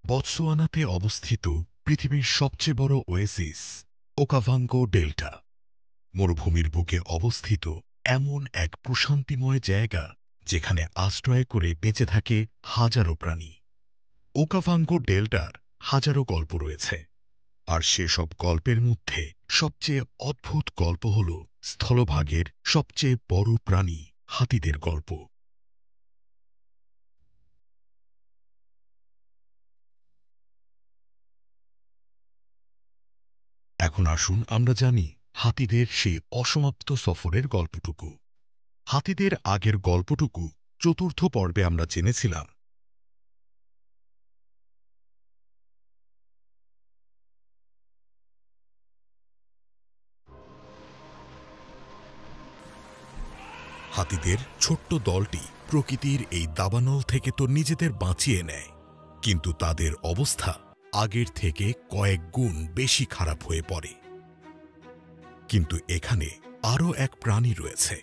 বতসোয়ানাতে অবস্থিত পৃথিবীর সবচেয়ে বড় ওয়েসিস ওকাভাঙ্গো ডেল্টা মরুভূমির বুকে অবস্থিত এমন এক প্রশান্তিময় জায়গা যেখানে আশ্রয় করে বেঁচে থাকে হাজারো প্রাণী। ওকাভাঙ্গো ডেল্টার হাজারো গল্প রয়েছে, আর সেসব গল্পের মধ্যে সবচেয়ে অদ্ভুত গল্প হল স্থলভাগের সবচেয়ে বড় প্রাণী হাতিদের গল্প। এখন আসুন আমরা জানি হাতিদের সেই অসমাপ্ত সফরের গল্পটুকু। হাতিদের আগের গল্পটুকু চতুর্থ পর্বে আমরা জেনেছিলাম। হাতিদের ছোট্ট দলটি প্রকৃতির এই দাবানল থেকে তো নিজেদের বাঁচিয়ে নেয়, কিন্তু তাদের অবস্থা আগের থেকে কয়েক গুণ বেশি খারাপ হয়ে পড়ে। কিন্তু এখানে আরও এক প্রাণী রয়েছে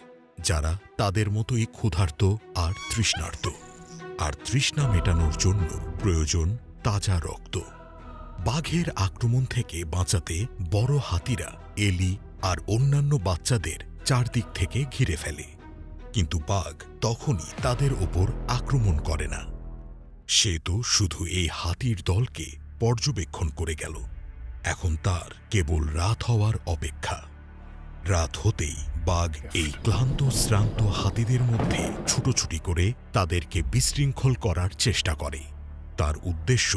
যারা তাদের মতোই ক্ষুধার্ত আর তৃষ্ণার্ত, আর তৃষ্ণা মেটানোর জন্য প্রয়োজন তাজা রক্ত। বাঘের আক্রমণ থেকে বাঁচাতে বড় হাতিরা এলি আর অন্যান্য বাচ্চাদের চারদিক থেকে ঘিরে ফেলে, কিন্তু বাঘ তখনই তাদের ওপর আক্রমণ করে না। সে তো শুধু এই হাতির দলকে পর্যবেক্ষণ করে গেল। এখন তার কেবল রাত হওয়ার অপেক্ষা। রাত হতেই বাঘ এই ক্লান্ত শ্রান্ত হাতিদের মধ্যে ছুটোছুটি করে তাদেরকে বিশৃঙ্খল করার চেষ্টা করে। তার উদ্দেশ্য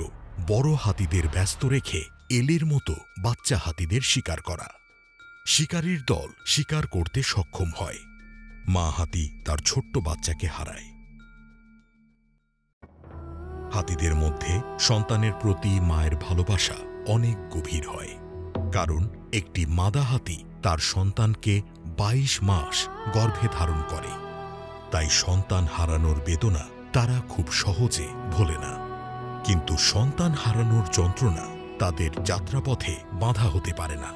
বড় হাতিদের ব্যস্ত রেখে এলির মতো বাচ্চা হাতিদের শিকার করা। শিকারীর দল শিকার করতে সক্ষম হয়, মা হাতি তার ছোট্ট বাচ্চাকে হারায়। হাতিদের মধ্যে সন্তানের প্রতি মায়ের ভালোবাসা অনেক গভীর হয়, কারণ একটি মাদা হাতি তার সন্তানকে ২২ মাস গর্ভে ধারণ করে। তাই সন্তান হারানোর বেদনা তারা খুব সহজে ভোলে না। কিন্তু সন্তান হারানোর যন্ত্রণা তাদের যাত্রাপথে বাধা হতে পারে না।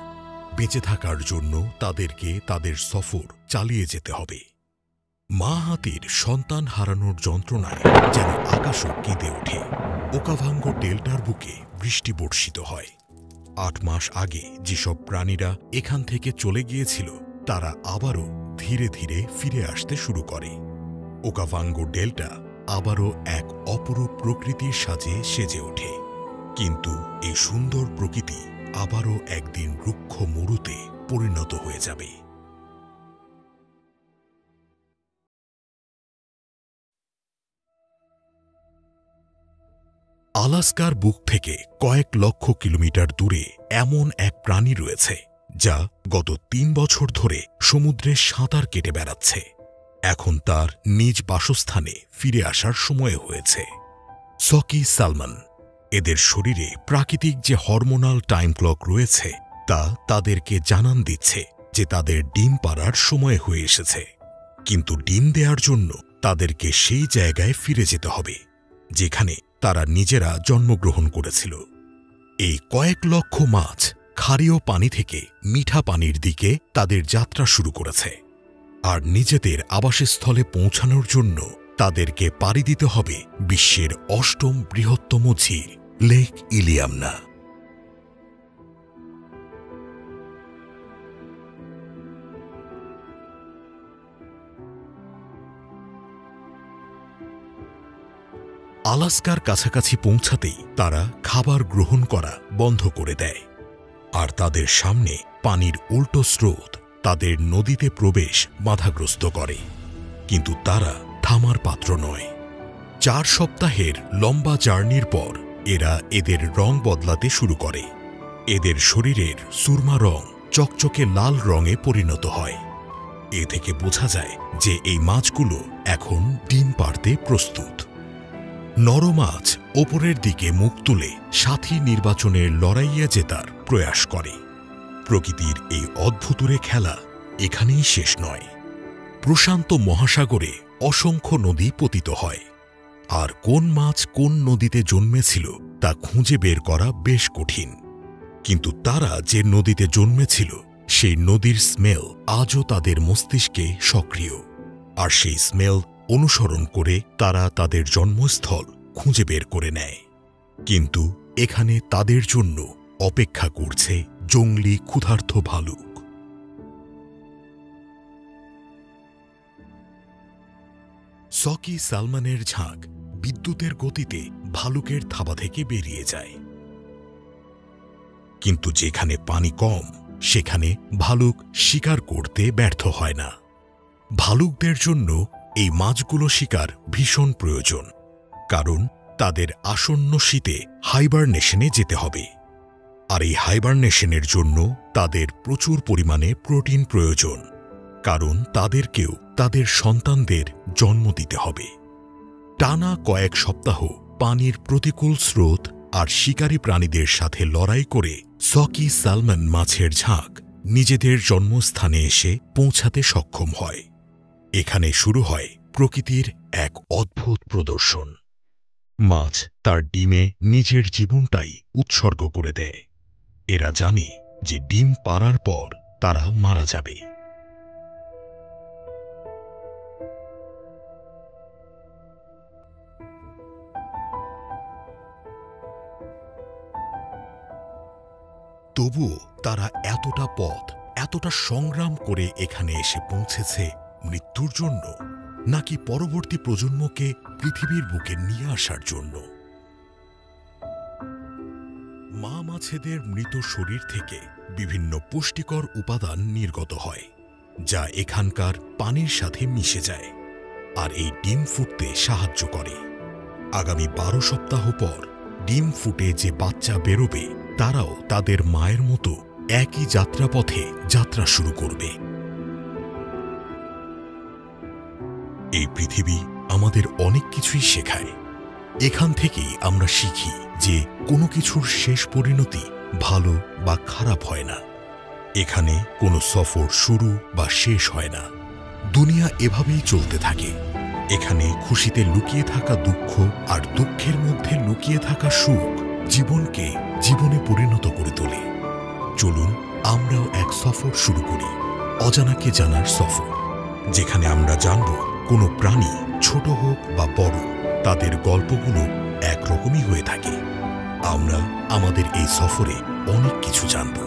বেঁচে থাকার জন্য তাদেরকে তাদের সফর চালিয়ে যেতে হবে। মা হাতির সন্তান হারানোর যন্ত্রণায় যেন আকাশও কেঁদে ওঠে। ওকাভাঙ্গো ডেল্টার বুকে বৃষ্টি বর্ষিত হয়। ৮ মাস আগে যেসব প্রাণীরা এখান থেকে চলে গিয়েছিল তারা আবারও ধীরে ধীরে ফিরে আসতে শুরু করে। ওকাভাঙ্গো ডেল্টা আবারও এক অপরূপ প্রকৃতির সাজে সেজে ওঠে। কিন্তু এই সুন্দর প্রকৃতি আবারও একদিন রুক্ষ মরুতে পরিণত হয়ে যাবে। আলাস্কার বুক থেকে কয়েক লক্ষ কিলোমিটার দূরে এমন এক প্রাণী রয়েছে যা গত ৩ বছর ধরে সমুদ্রে সাঁতার কেটে বেড়াচ্ছে। এখন তার নিজ বাসস্থানে ফিরে আসার সময় হয়েছে। সকি সালমন। এদের শরীরে প্রাকৃতিক যে হরমোনাল টাইম ক্লক রয়েছে তা তাদেরকে জানান দিচ্ছে যে তাদের ডিম পাড়ার সময় হয়ে এসেছে। কিন্তু ডিম দেওয়ার জন্য তাদেরকে সেই জায়গায় ফিরে যেতে হবে যেখানে তারা নিজেরা জন্মগ্রহণ করেছিল। এই কয়েক লক্ষ মাছ ক্ষারীয় পানি থেকে মিঠা পানির দিকে তাদের যাত্রা শুরু করেছে, আর নিজেদের আবাসস্থলে পৌঁছানোর জন্য তাদেরকে পাড়ি দিতে হবে বিশ্বের ৮ম বৃহত্তম ঝিল লেক ইলিয়ামনা। আলাস্কার কাছাকাছি পৌঁছাতেই তারা খাবার গ্রহণ করা বন্ধ করে দেয়, আর তাদের সামনে পানির উল্টো স্রোত তাদের নদীতে প্রবেশ বাধাগ্রস্ত করে। কিন্তু তারা থামার পাত্র নয়। ৪ সপ্তাহের লম্বা জার্নির পর এরা এদের রং বদলাতে শুরু করে। এদের শরীরের সুরমা রং চকচকে লাল রঙে পরিণত হয়। এ থেকে বোঝা যায় যে এই মাছগুলো এখন ডিম পাড়তে প্রস্তুত। নর মাছ ওপরের দিকে মুখ তুলে সাথী নির্বাচনের লড়াইয়ে জেতার প্রয়াস করে। প্রকৃতির এই অদ্ভুতুরে খেলা এখানেই শেষ নয়। প্রশান্ত মহাসাগরে অসংখ্য নদী পতিত হয়, আর কোন মাছ কোন নদীতে জন্মেছিল তা খুঁজে বের করা বেশ কঠিন। কিন্তু তারা যে নদীতে জন্মেছিল সেই নদীর স্মেল আজও তাদের মস্তিষ্কে সক্রিয়, আর সেই স্মেল অনুসরণ করে তারা তাদের জন্মস্থল খুঁজে বের করে নেয়। কিন্তু এখানে তাদের জন্য অপেক্ষা করছে জংলি ক্ষুধার্ত ভালুক। সকি সালমানের ঝাঁক বিদ্যুতের গতিতে ভালুকের থাবা থেকে বেরিয়ে যায়। কিন্তু যেখানে পানি কম সেখানে ভালুক শিকার করতে ব্যর্থ হয় না। ভালুকদের জন্য এই মাছগুলো শিকার ভীষণ প্রয়োজন, কারণ তাদের আসন্ন শীতে হাইবারনেশনে যেতে হবে। আর এই হাইবারনেশনের জন্য তাদের প্রচুর পরিমাণে প্রোটিন প্রয়োজন, কারণ তাদেরকেও তাদের সন্তানদের জন্ম দিতে হবে। টানা কয়েক সপ্তাহ পানির প্রতিকূল স্রোত আর শিকারী প্রাণীদের সাথে লড়াই করে সকি সালমন মাছের ঝাঁক নিজেদের জন্মস্থানে এসে পৌঁছাতে সক্ষম হয়। এখানে শুরু হয় প্রকৃতির এক অদ্ভুত প্রদর্শন। মাছ তার ডিমে নিজের জীবনটাই উৎসর্গ করে দেয়। এরা জানে যে ডিম পাড়ার পর তারা মারা যাবে। তবুও তারা এতটা পথ, এতটা সংগ্রাম করে এখানে এসে পৌঁছেছে মৃত্যুর জন্য, নাকি পরবর্তী প্রজন্মকে পৃথিবীর বুকে নিয়ে আসার জন্য? মা মাছেদের মৃত শরীর থেকে বিভিন্ন পুষ্টিকর উপাদান নির্গত হয়, যা এখানকার পানির সাথে মিশে যায় আর এই ডিম ফুটতে সাহায্য করে। আগামী 12 সপ্তাহ পর ডিম ফুটে যে বাচ্চা বেরোবে তারাও তাদের মায়ের মতো একই যাত্রাপথে যাত্রা শুরু করবে। এই পৃথিবী আমাদের অনেক কিছুই শেখায়। এখান থেকেই আমরা শিখি যে কোনো কিছুর শেষ পরিণতি ভালো বা খারাপ হয় না। এখানে কোনো সফর শুরু বা শেষ হয় না, দুনিয়া এভাবেই চলতে থাকে। এখানে খুশিতে লুকিয়ে থাকা দুঃখ আর দুঃখের মধ্যে লুকিয়ে থাকা সুখ জীবনকে জীবনে পরিণত করে তোলে। চলুন আমরাও এক সফর শুরু করি, অজানাকে জানার সফর, যেখানে আমরা জানব কোনো প্রাণী ছোট হোক বা বড়, তাদের গল্পগুলো একরকমই হয়ে থাকে। আমরা আমাদের এই সফরে অনেক কিছু জানব।